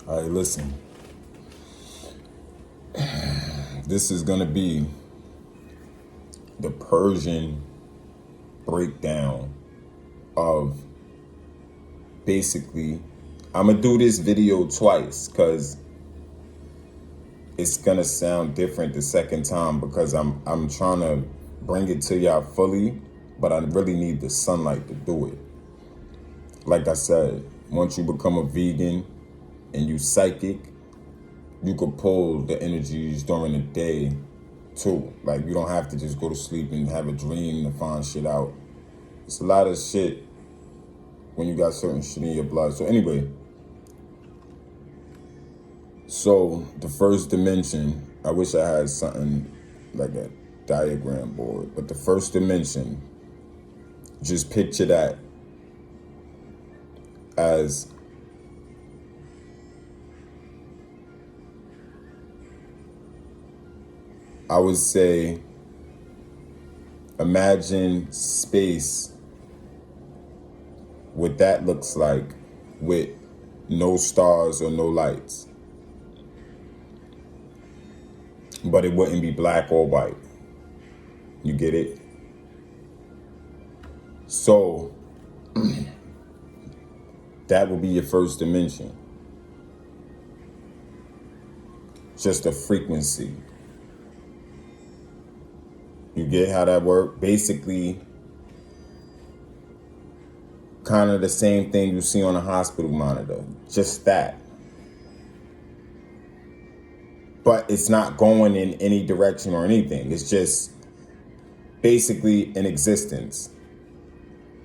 All right, listen. This is going to be the Persian breakdown of basically, I'm going to do this video twice because it's going to sound different the second time because I'm trying to bring it to y'all fully, but I really need the sunlight to do it. Like I said, once you become a vegan and you psychic, you could pull the energies during the day too. Like, you don't have to just go to sleep and have a dream to find shit out. It's a lot of shit when you got certain shit in your blood. So anyway, so the first dimension, I wish I had something like a diagram board, but the first dimension, just picture that as I would say, imagine space, what that looks like with no stars or no lights. But it wouldn't be black or white. You get it? So that would be your first dimension. Just a frequency. You get how that works? Basically, kind of the same thing you see on a hospital monitor. Just that. But it's not going in any direction or anything. It's just basically an existence.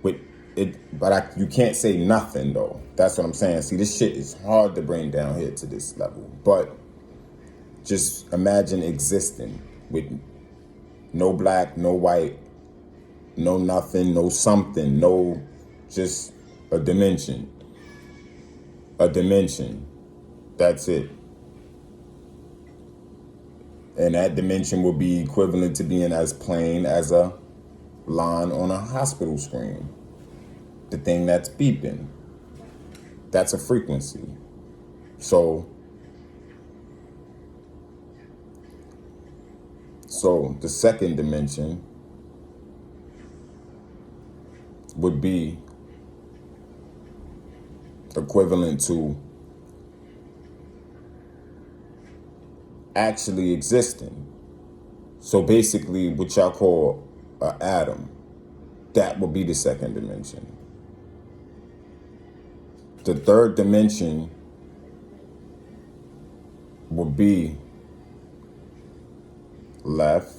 With it, but you can't say nothing though. That's what I'm saying. See, this shit is hard to bring down here to this level. But just imagine existing with no black, no white, no nothing, no something, no, just a dimension. A dimension. That's it. And that dimension will be equivalent to being as plain as a line on a hospital screen. The thing that's beeping. That's a frequency. So the second dimension would be equivalent to actually existing. So basically what y'all call an atom, that would be the second dimension. The third dimension would be left,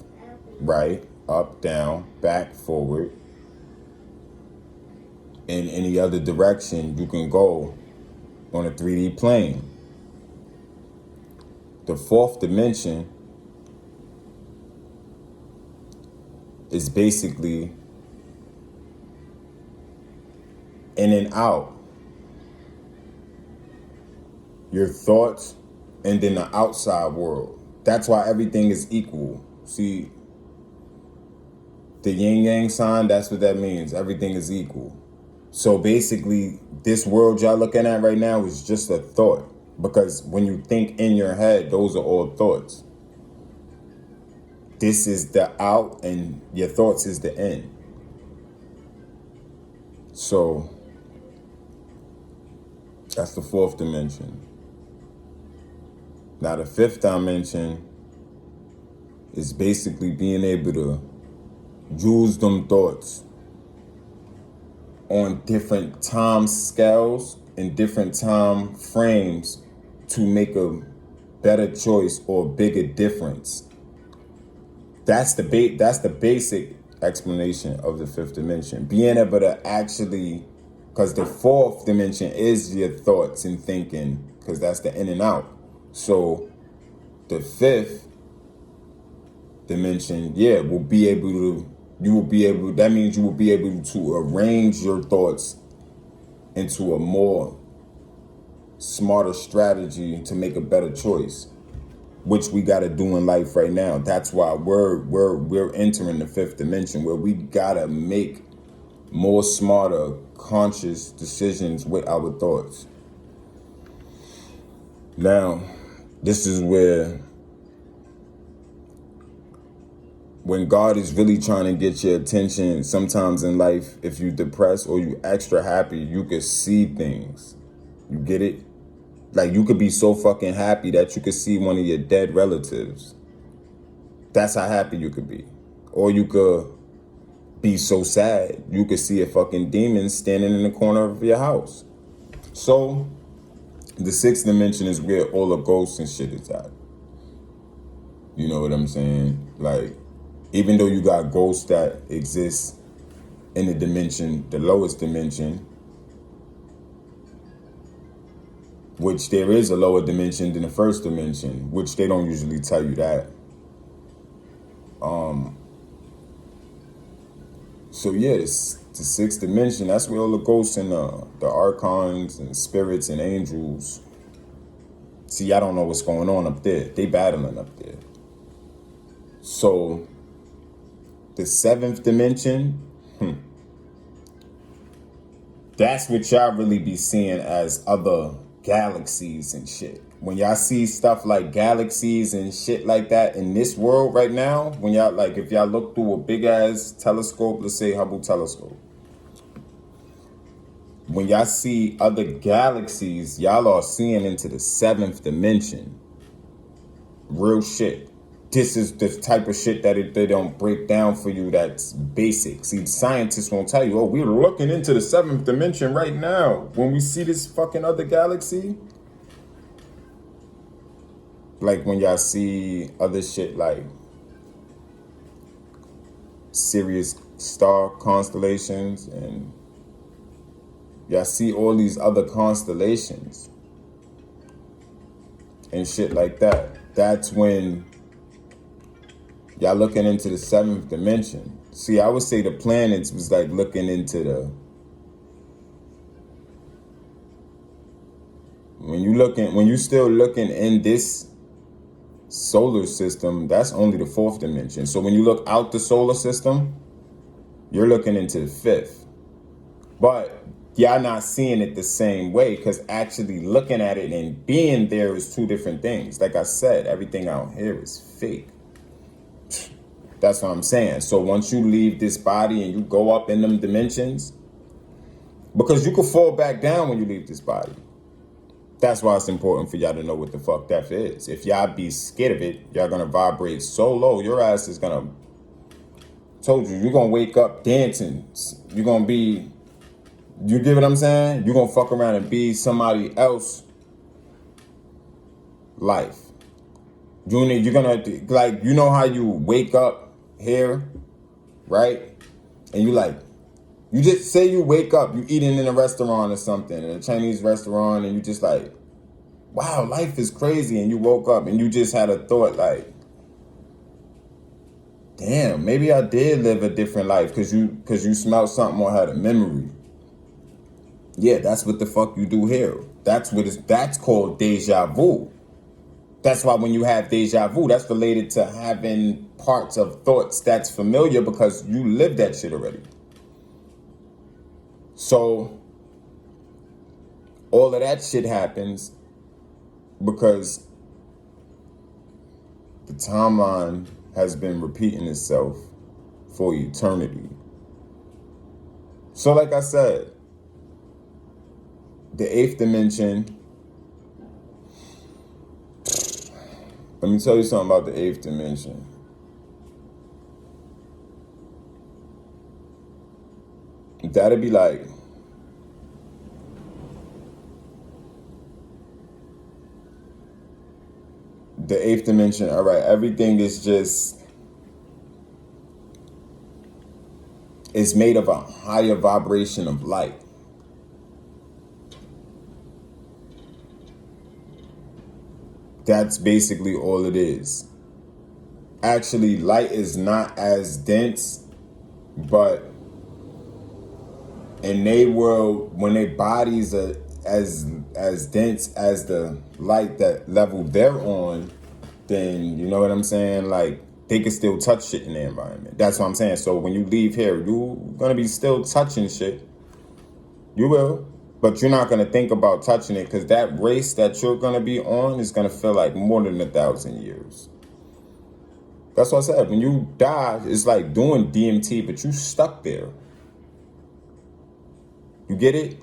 right, up, down, back, forward. In any other direction you can go on a 3D plane. The fourth dimension is basically in and out. Your thoughts and then the outside world. That's why everything is equal. See, the yin yang sign, that's what that means. Everything is equal. So basically, this world y'all looking at right now is just a thought. Because when you think in your head, those are all thoughts. This is the out and your thoughts is the in. So that's the fourth dimension. Now the fifth dimension is basically being able to use them thoughts on different time scales and different time frames to make a better choice or a bigger difference. That's the basic explanation of the fifth dimension. Being able to actually, because the fourth dimension is your thoughts and thinking, because that's the in and out. So the fifth dimension, that means you will be able to arrange your thoughts into a more smarter strategy to make a better choice, which we got to do in life right now. That's why we're entering the fifth dimension, where we got to make more smarter, conscious decisions with our thoughts. Now, this is where, when God is really trying to get your attention, sometimes in life, if you depressed or you extra happy, you could see things. You get it? Like, you could be so fucking happy that you could see one of your dead relatives. That's how happy you could be. Or you could be so sad, you could see a fucking demon standing in the corner of your house. So, the sixth dimension is where all the ghosts and shit is at. You know what I'm saying? Like, even though you got ghosts that exist in the dimension, the lowest dimension, which there is a lower dimension than the first dimension, which they don't usually tell you that. So yeah, it's the sixth dimension. That's where all the ghosts and the archons and spirits and angels. See, I don't know what's going on up there. They battling up there. So the seventh dimension, that's what y'all really be seeing as other galaxies and shit. When y'all see stuff like galaxies and shit like that in this world right now, when y'all, like, if y'all look through a big ass telescope, let's say Hubble telescope, when y'all see other galaxies, y'all are seeing into the seventh dimension. Real shit. This is the type of shit that they don't break down for you that's basic. See, scientists won't tell you, oh, we're looking into the seventh dimension right now. When we see this fucking other galaxy, like when y'all see other shit like Sirius star constellations, and y'all see all these other constellations and shit like that. That's when y'all looking into the seventh dimension. See, I would say the planets was like looking into the, when you still looking in this solar system, that's only the fourth dimension. So when you look out the solar system, you're looking into the fifth. But y'all not seeing it the same way, because actually looking at it and being there is two different things. Like I said, everything out here is fake. That's what I'm saying. So once you leave this body and you go up in them dimensions, because you can fall back down when you leave this body. That's why it's important for y'all to know what the fuck death is. If y'all be scared of it, y'all gonna vibrate so low, your ass is gonna, told you, you're gonna wake up dancing. You're gonna be, you get what I'm saying? You're gonna fuck around and be somebody else life. You're gonna, like, you know how you wake up here, right? And you like, you just say you wake up, you eating in a restaurant or something, in a Chinese restaurant, and you just like, wow, life is crazy. And you woke up and you just had a thought like, damn, maybe I did live a different life because you smelled something or had a memory. Yeah, that's what the fuck you do here. That's called deja vu. That's why when you have deja vu, that's related to having parts of thoughts that's familiar because you lived that shit already. So all of that shit happens because the timeline has been repeating itself for eternity. So like I said, the eighth dimension, let me tell you something about the eighth dimension. That'd be like, the eighth dimension, all right, everything is just, it's made of a higher vibration of light. That's basically all it is. Actually, light is not as dense, but in their world, when their bodies are as dense as the light that level they're on, then you know what I'm saying? Like, they can still touch shit in the environment. That's what I'm saying. So when you leave here, you're gonna be still touching shit. You will. But you're not going to think about touching it because that race that you're going to be on is going to feel like more than 1,000 years. That's what I said. When you die, it's like doing DMT, but you stuck there. You get it?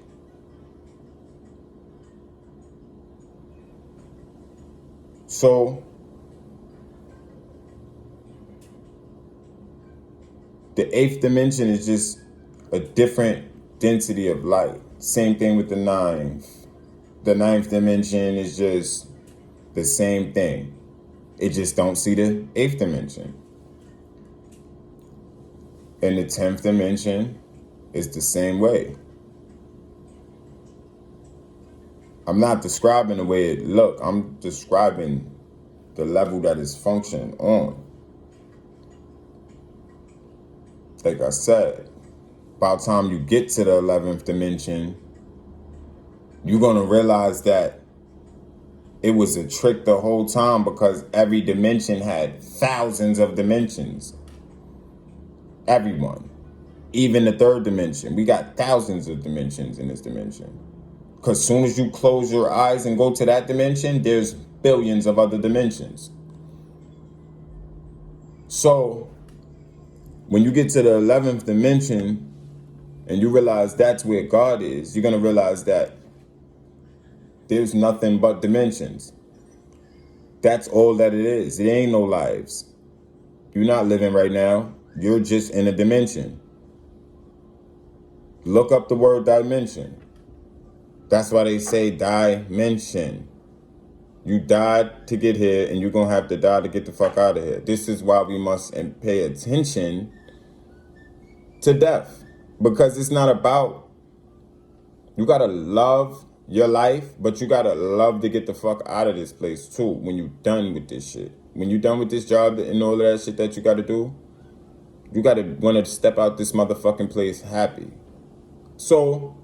So the 8th dimension is just a different density of light. Same thing with the 9th. The 9th dimension is just the same thing. It just don't see the 8th dimension. And the 10th dimension is the same way. I'm not describing the way it look. I'm describing the level that it's functioning on. Like I said, by the time you get to the 11th dimension, you're going to realize that it was a trick the whole time because every dimension had thousands of dimensions. Everyone. Even the 3rd dimension. We got thousands of dimensions in this dimension. Because soon as you close your eyes and go to that dimension, there's billions of other dimensions. So when you get to the 11th dimension and you realize that's where God is, you're going to realize that there's nothing but dimensions. That's all that it is. It ain't no lives. You're not living right now. You're just in a dimension. Look up the word dimension. That's why they say dimension. You died to get here and you're going to have to die to get the fuck out of here. This is why we must pay attention to death. Because it's not about, you got to love your life, but you got to love to get the fuck out of this place too when you're done with this shit. When you're done with this job and all of that shit that you got to do, you got to want to step out this motherfucking place happy. So,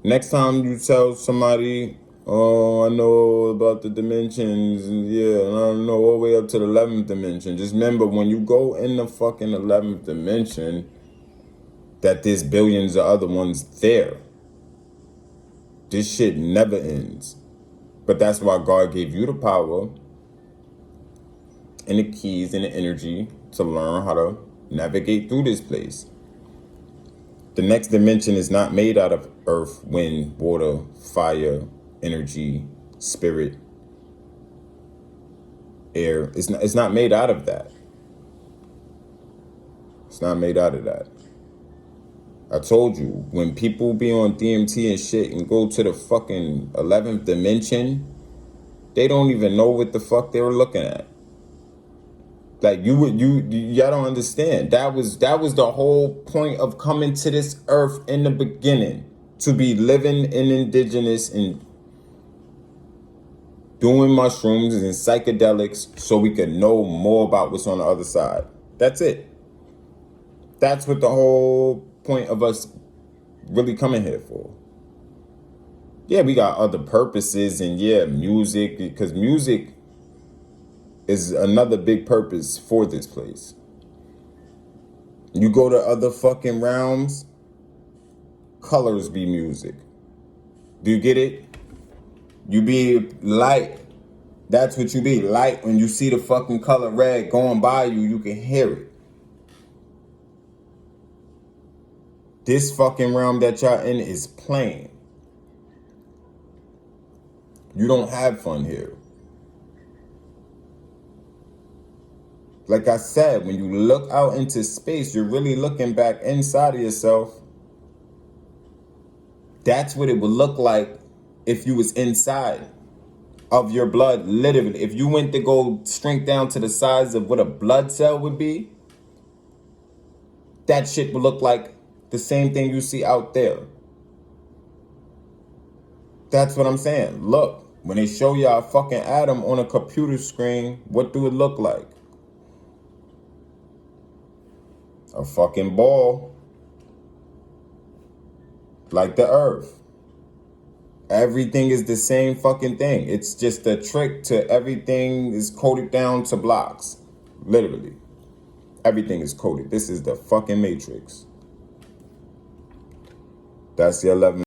next time you tell somebody, oh, I know about the dimensions, and yeah, I don't know, all the way up to the 11th dimension. Just remember, when you go in the fucking 11th dimension, that there's billions of other ones there. This shit never ends. But that's why God gave you the power and the keys and the energy to learn how to navigate through this place. The next dimension is not made out of earth, wind, water, fire, energy, spirit, air. It's not made out of that. It's not made out of that. I told you, when people be on DMT and shit and go to the fucking 11th dimension, they don't even know what the fuck they were looking at. Like y'all don't understand. That was the whole point of coming to this earth in the beginning, to be living in indigenous and doing mushrooms and psychedelics so we could know more about what's on the other side. That's it. That's what the whole point of us really coming here for. Yeah, we got other purposes, and yeah, music, because music is another big purpose for this place. You go to other fucking realms, colors be music. Do you get it? You be light. That's what you be. Light. When you see the fucking color red going by you, you can hear it. This fucking realm that y'all in is plain. You don't have fun here. Like I said, when you look out into space, you're really looking back inside of yourself. That's what it would look like if you was inside of your blood, literally. If you went to go shrink down to the size of what a blood cell would be, that shit would look like the same thing you see out there. That's what I'm saying. Look, when they show y'all a fucking atom on a computer screen, what do it look like? A fucking ball. Like the earth. Everything is the same fucking thing. It's just a trick to everything is coded down to blocks. Literally. Everything is coded. This is the fucking matrix. That's the 11th.